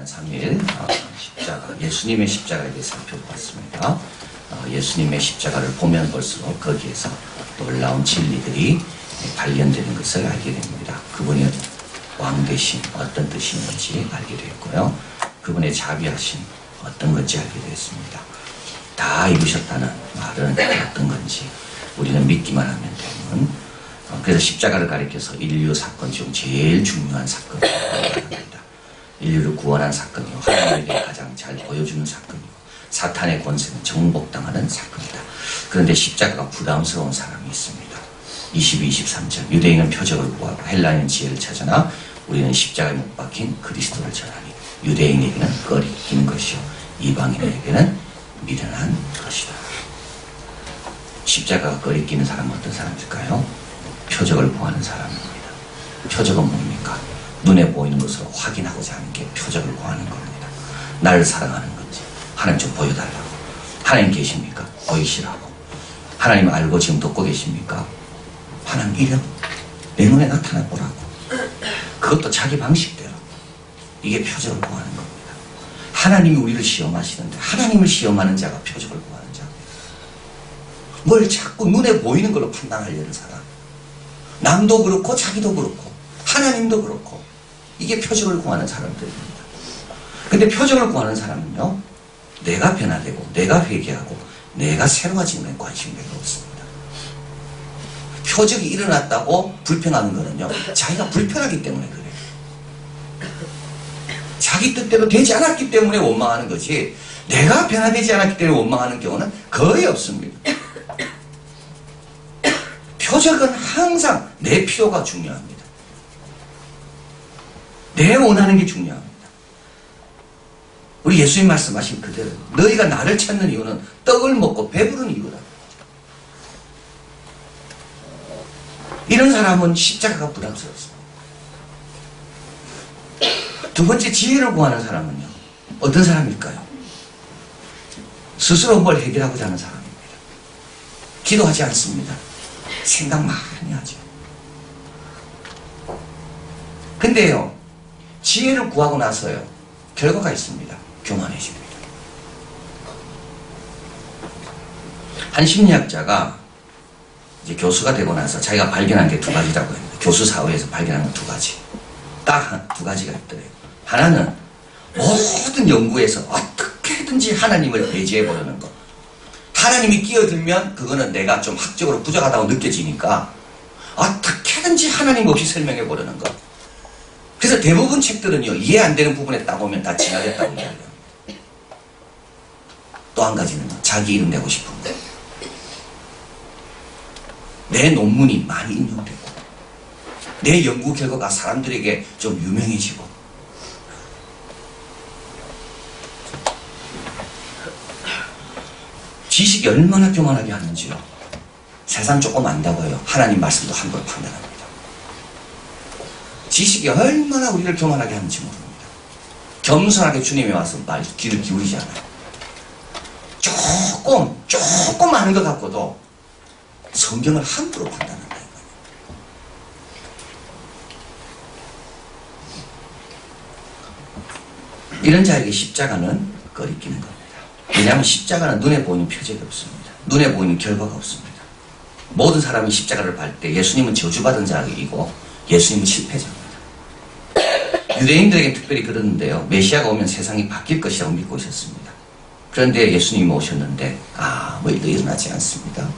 지난 3일 십자가, 예수님의 십자가에 대해 살펴보았습니다. 예수님의 십자가를 보면 볼수록 거기에서 놀라운 진리들이 발견되는 것을 알게 됩니다. 그분의 왕되심 어떤 뜻이었는지 알게 되었고요. 그분의 자비하심 어떤 건지 알게 되었습니다. 다 이루셨다는 말은 어떤 건지 우리는 믿기만 하면 되는, 그래서 십자가를 가리켜서 인류 사건 중 제일 중요한 사건이라고 합니다. 인류를 구원한 사건이고 하나님에게 가장 잘 보여주는 사건이고 사탄의 권세는 정복당하는 사건이다. 그런데 십자가가 부담스러운 사람이 있습니다. 22, 23절 유대인은 표적을 구하고 헬라인은 지혜를 찾으나 우리는 십자가에 못 박힌 그리스도를 전하니 유대인에게는 꺼리끼는 것이요 이방인에게는 미련한 것이다. 십자가가 꺼리끼는 사람은 어떤 사람일까요? 표적을 구하는 사람입니다. 표적은 뭡니까? 눈에 보이는 것으로 확인하고자 하는 게 표적을 구하는 겁니다. 나를 사랑하는 건지 하나님 좀 보여달라고. 하나님 계십니까? 보이시라고. 하나님 알고 지금 듣고 계십니까? 하나님 이름 내 눈에 나타나 보라고. 그것도 자기 방식대로. 이게 표적을 구하는 겁니다. 하나님이 우리를 시험하시는데 하나님을 시험하는 자가 표적을 구하는 자입니다. 뭘 자꾸 눈에 보이는 걸로 판단하려는 사람. 남도 그렇고 자기도 그렇고 하나님도 그렇고 이게 표적을 구하는 사람들입니다. 근데 표적을 구하는 사람은요, 내가 변화되고 내가 회개하고 내가 새로워지는 데 관심이 별로 없습니다. 표적이 일어났다고 불평하는 거는요, 자기가 불편하기 때문에 그래요. 자기 뜻대로 되지 않았기 때문에 원망하는 거지, 내가 변화되지 않았기 때문에 원망하는 경우는 거의 없습니다. 표적은 항상 내 필요가 중요합니다. 내 원하는 게 중요합니다. 우리 예수님 말씀하신 그대로 너희가 나를 찾는 이유는 떡을 먹고 배부른 이유다. 이런 사람은 십자가가 부담스럽습니다. 두 번째, 지혜를 구하는 사람은요, 어떤 사람일까요? 스스로 뭘 해결하고자 하는 사람입니다. 기도하지 않습니다. 생각 많이 하죠. 근데요, 지혜를 구하고 나서요, 결과가 있습니다. 교만해집니다. 한 심리학자가 이제 교수가 되고 나서 자기가 발견한 게 두 가지라고 합니다. 교수 사회에서 발견한 건 두 가지. 딱 두 가지가 있더래요. 하나는 모든 연구에서 어떻게든지 하나님을 배제해 보려는 것. 하나님이 끼어들면 그거는 내가 좀 학적으로 부족하다고 느껴지니까 어떻게든지 하나님 없이 설명해 보려는 것. 그래서 대부분 책들은요, 이해 안 되는 부분에 딱 오면 다 지나갔다고 이야기해요. 또 한 가지는 자기 이름 내고 싶은 거. 내 논문이 많이 인용되고 내 연구 결과가 사람들에게 좀 유명해지고. 지식이 얼마나 교만하게 하는지요. 세상 조금 안다고 해요. 하나님 말씀도 함부로 판단합니다. 지식이 얼마나 우리를 교만하게 하는지 모릅니다. 겸손하게 주님에 와서 귀를 기울이지 않아요. 조금 아는 것 같고도 성경을 함부로 판단한다. 이런 자에게 십자가는 꺼리끼는 겁니다. 왜냐하면 십자가는 눈에 보이는 표적이 없습니다. 눈에 보이는 결과가 없습니다. 모든 사람이 십자가를 밟을 때 예수님은 저주받은 자이고 예수님은 실패자입니다. 유대인들에게 특별히 그러는데요, 메시아가 오면 세상이 바뀔 것이라고 믿고 있었습니다. 그런데 예수님이 오셨는데 아무 일도 일어나지 않습니다.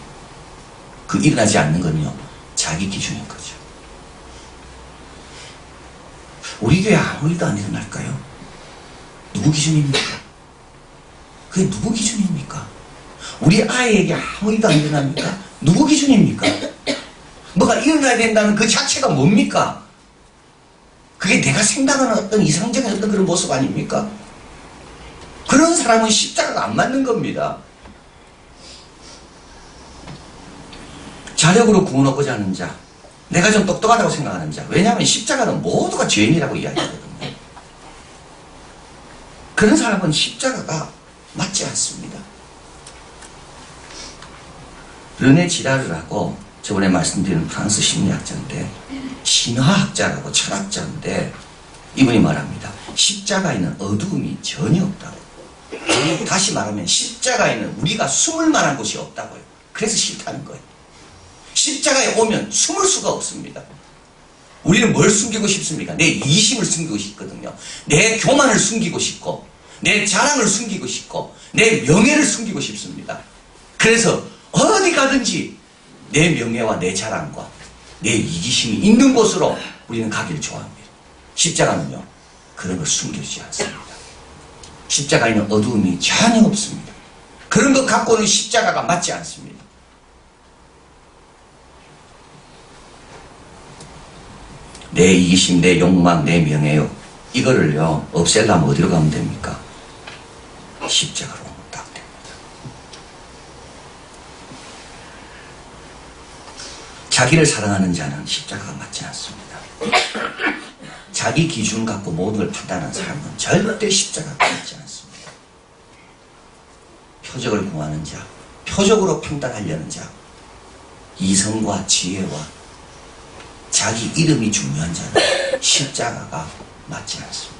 그 일어나지 않는 건요, 자기 기준인 거죠. 우리 교회 아무 일도 안 일어날까요? 누구 기준입니까? 그게 누구 기준입니까? 우리 아이에게 아무 일도 안 일어납니까? 누구 기준입니까? 뭐가 일어나야 된다는 그 자체가 뭡니까? 그게 내가 생각하는 어떤 이상적인 어떤 그런 모습 아닙니까? 그런 사람은 십자가가 안 맞는 겁니다. 자력으로 구원하고자 하는 자, 내가 좀 똑똑하다고 생각하는 자. 왜냐하면 십자가는 모두가 죄인이라고 이야기하거든요. 그런 사람은 십자가가 맞지 않습니다. 르네 지라르라고 저번에 말씀드린 프랑스 심리학자인데, 신화학자라고 철학자인데, 이분이 말합니다. 십자가에는 어두움이 전혀 없다고. 다시 말하면 십자가에는 우리가 숨을 만한 곳이 없다고요. 그래서 싫다는 거예요. 십자가에 오면 숨을 수가 없습니다. 우리는 뭘 숨기고 싶습니까? 내 이심을 숨기고 싶거든요. 내 교만을 숨기고 싶고, 내 자랑을 숨기고 싶고, 내 명예를 숨기고 싶습니다. 그래서 어디 가든지 내 명예와 내 자랑과 내 이기심이 있는 곳으로 우리는 가기를 좋아합니다. 십자가는요, 그런 걸 숨겨주지 않습니다. 십자가에는 어두움이 전혀 없습니다. 그런 것 갖고는 십자가가 맞지 않습니다. 내 이기심, 내 욕망, 내 명예욕, 이거를요 없애려면 어디로 가면 됩니까? 십자가로 오면 딱 됩니다. 자기를 사랑하는 자는 십자가가 맞지 않습니다. 자기 기준 갖고 모든 걸 판단하는 사람은 절대 십자가가 맞지 않습니다. 표적을 구하는 자, 표적으로 판단하려는 자, 이성과 지혜와 자기 이름이 중요한 자는 십자가가 맞지 않습니다.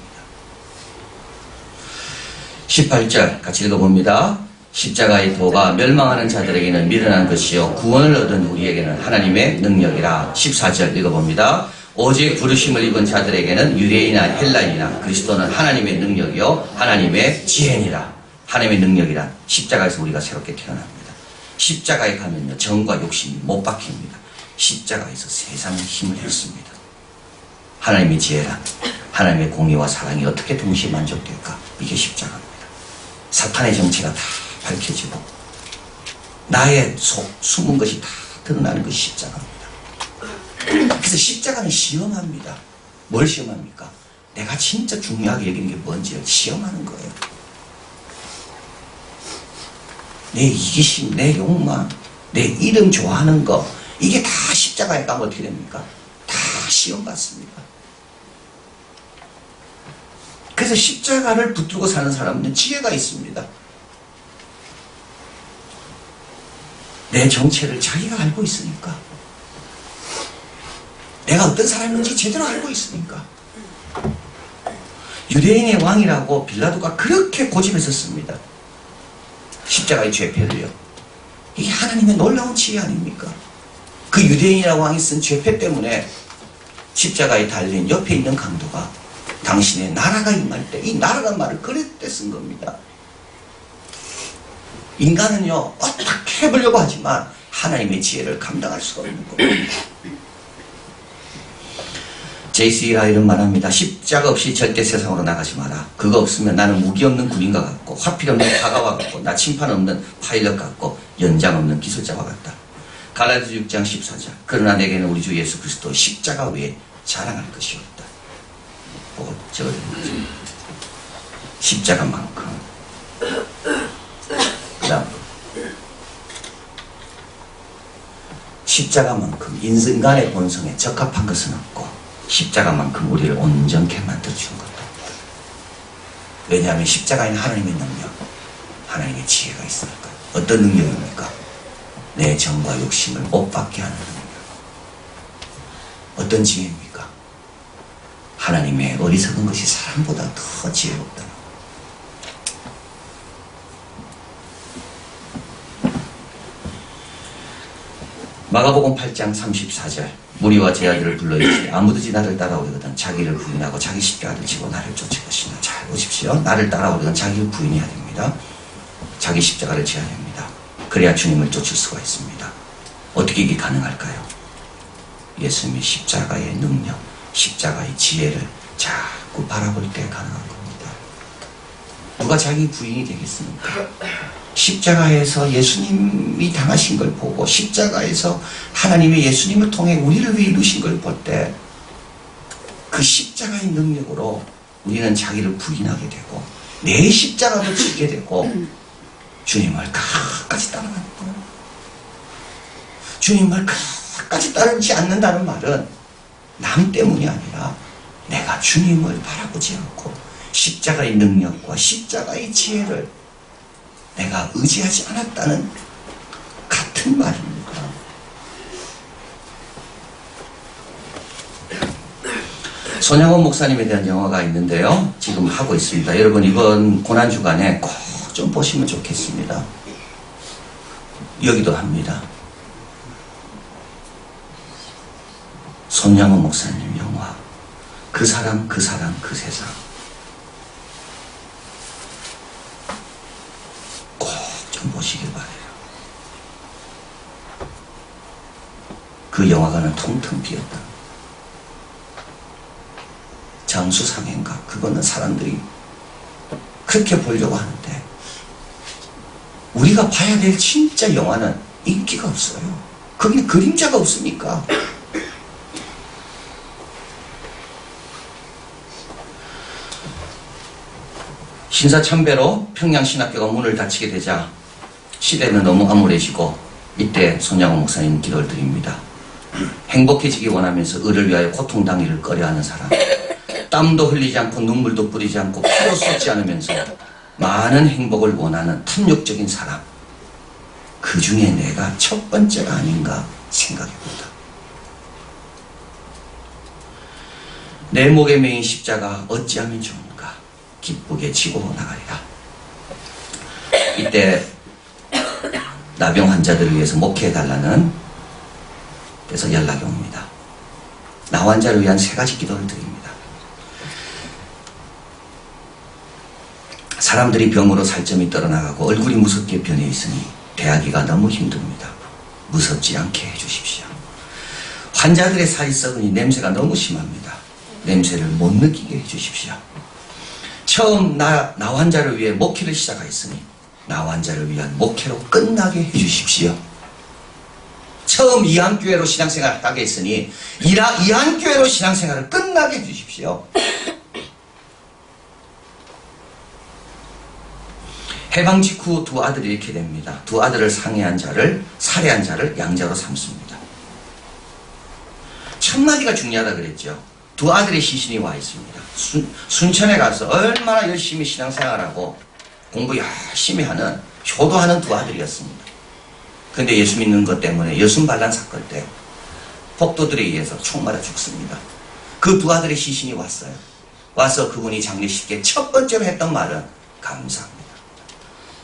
18절 같이 읽어봅니다. 십자가의 도가 멸망하는 자들에게는 미련한 것이요 구원을 얻은 우리에게는 하나님의 능력이라. 14절 읽어봅니다. 오직 부르심을 입은 자들에게는 유대인이나 헬라인이나 그리스도는 하나님의 능력이요 하나님의 지혜니라. 하나님의 능력이란 십자가에서 우리가 새롭게 태어납니다. 십자가에 가면요 정과 욕심이 못 박힙니다. 십자가에서 세상의 힘을 잃습니다. 하나님의 지혜란 하나님의 공의와 사랑이 어떻게 동시에 만족될까? 이게 십자가입니다. 사탄의 정체가 다 밝혀지고 나의 속 숨은 것이 다 드러나는 것이 십자가입니다. 그래서 십자가는 시험합니다. 뭘 시험합니까? 내가 진짜 중요하게 여기는 게 뭔지를 시험하는 거예요. 내 이기심, 내 욕망, 내 이름 좋아하는 거, 이게 다 십자가에 가면 어떻게 됩니까? 다 시험받습니다. 그래서 십자가를 붙들고 사는 사람은 지혜가 있습니다. 내 정체를 자기가 알고 있으니까. 내가 어떤 사람인지 제대로 알고 있으니까. 유대인의 왕이라고 빌라도가 그렇게 고집했었습니다. 십자가의 죄패를요. 이게 하나님의 놀라운 지혜 아닙니까? 그 유대인이라고 왕이 쓴 죄패 때문에 십자가에 달린 옆에 있는 강도가 당신의 나라가 임할 때 이 나라란 말을 그랬대 쓴 겁니다. 인간은요 어떻게 해보려고 하지만 하나님의 지혜를 감당할 수가 없는 겁니다. J.C. 라일은 말합니다. 십자가 없이 절대 세상으로 나가지 마라. 그거 없으면 나는 무기 없는 군인과 같고 화필 없는 파가와 같고 나침판 없는 파일럿 같고 연장 없는 기술자와 같다. 갈라디아서 6장 14절. 그러나 내게는 우리 주 예수 그리스도 십자가 외에 자랑할 것이 없다. 그거 적어드립니다. 십자가만큼. 그 다음 십자가만큼 인간의 본성에 적합한 것은 없고 십자가만큼 우리를 온전케 만들어주는 것도 없다. 왜냐하면 십자가에는 하나님의 능력, 하나님의 지혜가 있으니까. 어떤 능력입니까? 내 정과 욕심을 못 받게 하는 능력. 어떤 지혜입니까? 하나님의 어리석은 것이 사람보다 더 지혜롭다는 것. 마가복음 8장 34절. 무리와 제 아들을 불러 이르시되 아무든지 나를 따라오려거든 자기를 부인하고 자기 십자가를 지고 나를 쫓을 것이나. 잘 보십시오. 나를 따라오려거든 자기를 부인해야 됩니다. 자기 십자가를 지어야 됩니다. 그래야 주님을 쫓을 수가 있습니다. 어떻게 이게 가능할까요? 예수님의 십자가의 능력, 십자가의 지혜를 자꾸 바라볼 때 가능한 겁니다. 누가 자기 부인이 되겠습니까? 십자가에서 예수님이 당하신 걸 보고 십자가에서 하나님이 예수님을 통해 우리를 위해 이루신 걸 볼 때 그 십자가의 능력으로 우리는 자기를 부인하게 되고 내 십자가도 지게 되고 주님을 끝까지 따라가는 거예요. 주님을 끝까지 따르지 않는다는 말은 남 때문이 아니라 내가 주님을 바라보지 않고 십자가의 능력과 십자가의 지혜를 내가 의지하지 않았다는 같은 말입니다. 손양원 목사님에 대한 영화가 있는데요. 지금 하고 있습니다. 여러분 이번 고난주간에 꼭 좀 보시면 좋겠습니다. 여기도 합니다. 손양원 목사님 영화. 그 사람, 그 사람, 그 세상. 꼭 좀 보시길 바래요. 그 영화관은 텅텅 비었다. 장수상해인가? 그거는 사람들이 그렇게 보려고 하는데 우리가 봐야 될 진짜 영화는 인기가 없어요. 거기에 그림자가 없으니까. 신사참배로 평양신학교가 문을 닫히게 되자 시대는 너무 암울해지고 이때 손양원 목사님 기도를 드립니다. 행복해지기 원하면서 을을 위하여 고통당기를 꺼려하는 사람, 땀도 흘리지 않고 눈물도 뿌리지 않고 피도 쏟지 않으면서 많은 행복을 원하는 탐욕적인 사람, 그 중에 내가 첫 번째가 아닌가 생각해본다. 내 목에 매인 십자가 어찌하면 좋은가 기쁘게 지고 나가리라. 이때 나병 환자들을 위해서 목회해달라는 데서 연락이 옵니다. 나 환자를 위한 3가지 기도를 드립니다. 사람들이 병으로 살점이 떨어나가고 얼굴이 무섭게 변해 있으니 대하기가 너무 힘듭니다. 무섭지 않게 해주십시오. 환자들의 살이 썩으니 냄새가 너무 심합니다. 냄새를 못 느끼게 해주십시오. 처음 나 환자를 위해 목회를 시작하였으니 나 환자를 위한 목회로 끝나게 해주십시오. 처음 이한교회로 신앙생활을 하게 했으니 이한교회로 신앙생활을 끝나게 해주십시오. 해방 직후 2 아들이 이렇게 됩니다. 2 아들을 살해한 자를 양자로 삼습니다. 첫마디가 중요하다 그랬죠. 2 아들의 시신이 와 있습니다. 순천에 가서 얼마나 열심히 신앙생활하고 공부 열심히 하는 효도하는 2 아들이었습니다. 근데 예수 믿는 것 때문에 여순반란 사건 때 폭도들에 의해서 총 맞아 죽습니다. 그 2 아들의 시신이 왔어요. 와서 그분이 장례식에 첫 번째로 했던 말은 감사합니다.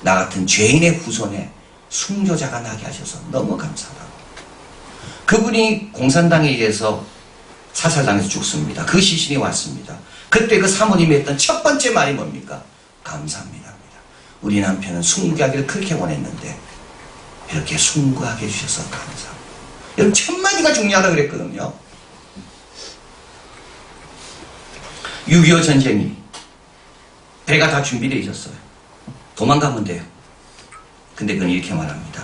나 같은 죄인의 후손에 순교자가 나게 하셔서 너무 감사하다고. 그분이 공산당에 의해서 사살당해서 죽습니다. 그 시신이 왔습니다. 그때 그 사모님이 했던 첫 번째 말이 뭡니까? 감사합니다. 우리 남편은 순교하기를 그렇게 원했는데 이렇게 순교하게 해주셔서 감사합니다. 여러분 첫마디가 중요하다고 그랬거든요. 6.25 전쟁이 배가 다 준비되어 있었어요. 도망가면 돼요. 근데 그는 이렇게 말합니다.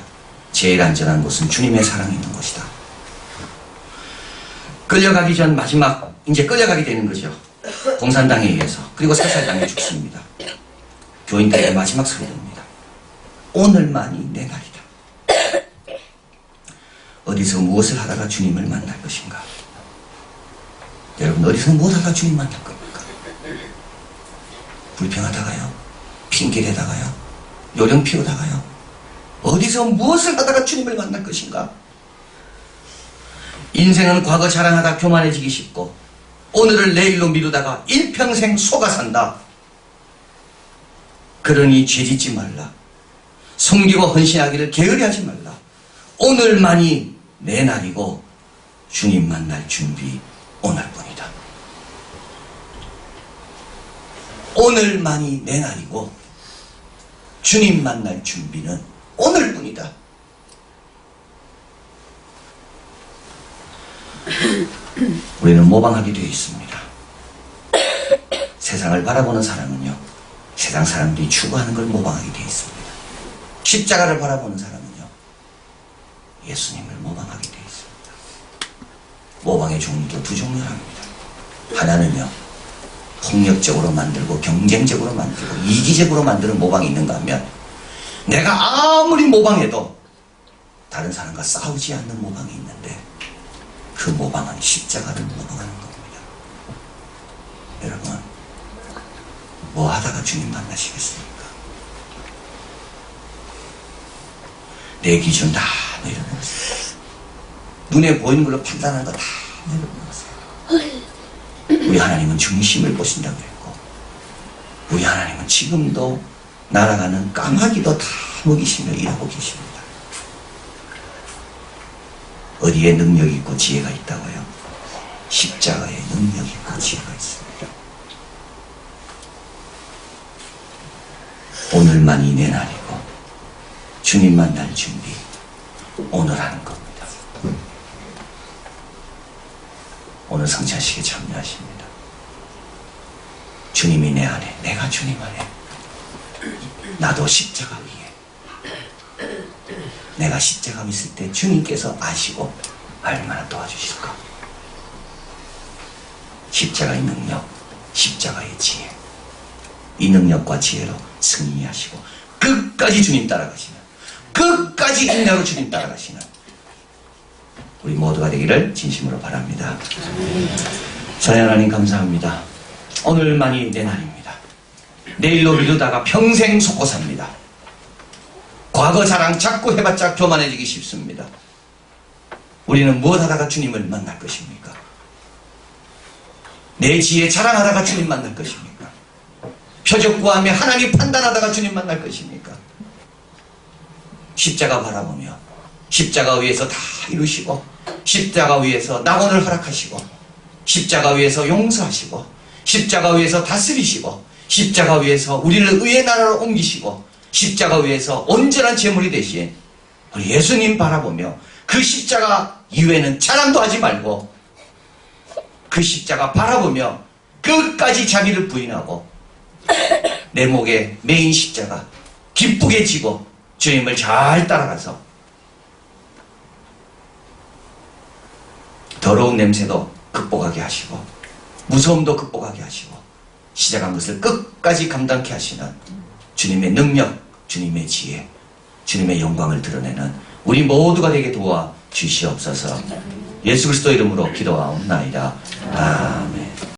제일 안전한 곳은 주님의 사랑이 있는 곳이다. 끌려가기 전 마지막 이제 끌려가게 되는 거죠. 공산당에 의해서. 그리고 사살당해 죽습니다. 교인들의 마지막 소리입니다. 오늘만이 내 날이다. 어디서 무엇을 하다가 주님을 만날 것인가? 여러분 어디서 무엇 하다가 주님 만날 겁니까? 불평하다가요? 핑계대다가요? 요령 피우다가요? 어디서 무엇을 하다가 주님을 만날 것인가? 인생은 과거 자랑하다 교만해지기 쉽고 오늘을 내일로 미루다가 일평생 속아 산다. 그러니 죄짓지 말라. 섬기고 헌신하기를 게으리하지 말라. 오늘만이 내 날이고 주님 만날 준비 오늘뿐이다. 오늘만이 내 날이고 주님 만날 준비는 오늘뿐이다. 우리는 모방하게 되어 있습니다. 세상을 바라보는 사람은요, 세상 사람들이 추구하는 걸 모방하게 되어 있습니다. 십자가를 바라보는 사람은요, 예수님을 모방하게 되어 있습니다. 모방의 종류도 2 종류랍니다. 하나는요, 폭력적으로 만들고 경쟁적으로 만들고 이기적으로 만드는 모방이 있는가 하면 내가 아무리 모방해도 다른 사람과 싸우지 않는 모방이 있는데 그 모방은 십자가를 모방하는 겁니다. 여러분 뭐 하다가 주님 만나시겠습니까? 내 기준 다 내려놓으세요. 눈에 보이는 걸로 판단하는 거 다 내려놓으세요. 우리 하나님은 중심을 보신다고 했고, 우리 하나님은 지금도 날아가는 까마귀도 다 먹이시며 일하고 계십니다. 어디에 능력이 있고 지혜가 있다고요? 십자가에 능력이 있고 지혜가 있습니다. 오늘만이 내 날이고 주님 만날 준비 오늘 하는 겁니다. 오늘 성찬식에 참여하십니다. 주님이 내 안에, 내가 주님 안에, 나도 십자가 위에, 내가 십자가 있을 때 주님께서 아시고 얼마나 도와주실까. 십자가의 능력, 십자가의 지혜, 이 능력과 지혜로 승리하시고 끝까지 주님 따라가시는, 끝까지 인내로 주님 따라가시는 우리 모두가 되기를 진심으로 바랍니다. 사랑하는 하나님 감사합니다. 오늘만이 내 날입니다. 내일로 미루다가 평생 속고 삽니다. 과거 자랑 자꾸 해봤자 교만해지기 쉽습니다. 우리는 무엇하다가 주님을 만날 것입니까? 내 지혜 자랑하다가 주님 만날 것입니까? 표적 구하며 하나님 판단하다가 주님 만날 것입니까? 십자가 바라보며 십자가 위에서 다 이루시고, 십자가 위에서 낙원을 허락하시고, 십자가 위에서 용서하시고, 십자가 위에서 다스리시고, 십자가 위에서 우리를 의의 나라로 옮기시고, 십자가 위에서 온전한 제물이 되신 우리 예수님 바라보며 그 십자가 이후에는 자랑도 하지 말고 그 십자가 바라보며 끝까지 자기를 부인하고 내 목에 메인 십자가 기쁘게 지고 주님을 잘 따라가서 더러운 냄새도 극복하게 하시고 무서움도 극복하게 하시고 시작한 것을 끝까지 감당케 하시는 주님의 능력, 주님의 지혜, 주님의 영광을 드러내는 우리 모두가 되게 도와 주시옵소서. 예수 그리스도 이름으로 기도하옵나이다. 아멘.